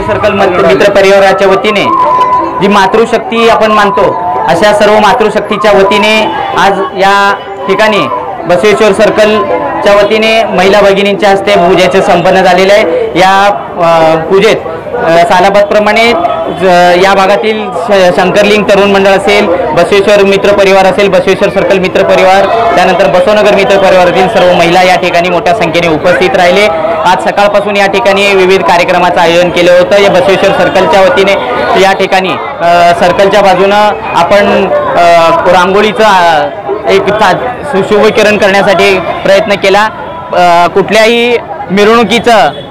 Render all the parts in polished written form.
Circle मित्र परिवाराच्या वतीने जी मातृशक्ती आपण मानतो अशा सर्व मातृशक्तीच्या वतीने आज या ठिकाणी बसवेश्वर सर्कलच्या वतीने महिला भगिनींच्या हस्ते पूजेचे संपन्न झालेले आहे। या पूजेत सालाबादप्रमाणे या भागातील शंकरलिंग तरुण मंडळ असेल, बसवेश्वर मित्र परिवार असेल, बसवेश्वर सर्कल मित्र परिवार, त्यानंतर बसवनगर मित्र परिवारातील सर्व महिला या ठिकाणी मोठ्या संख्येने उपस्थित राहिले। आज सकाळपासून या ठिकाणी विविध कार्यक्रमाचं आयोजन केलं होतं। या बसवेश्वर सर्कलच्या वतीने या ठिकाणी सर्कलच्या बाजूनं आपण रांगोळीचं एक शुभीकरण करण्यासाठी प्रयत्न केला। कुठल्याही मिरवणुकीचं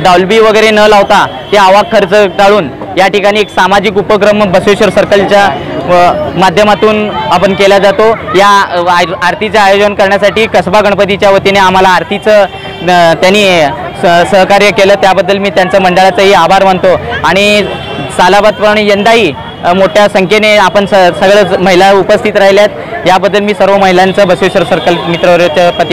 डॉल्बी वगैरे न लावता ते आवाक खर्च टाळून या ठिकाणी एक सामाजिक उपक्रम बसवेश्वर सर्कलच्या माध्यमातून आपण केला जातो। या आरतीचं आयोजन करण्यासाठी कसबा गणपतीच्या वतीने आम्हाला आरतीचं त्यांनी सहकार्य केलं, त्याबद्दल मी त्यांचं मंडळाचंही आभार मानतो। आणि सालाबादप्रमाणे यंदाही मोठ्या संख्येने आपण सगळं महिला उपस्थित राहिल्यात, याबद्दल मी सर्व महिलांचं बसवेश्वर सर्कल मित्रवर्गाच्या वतीने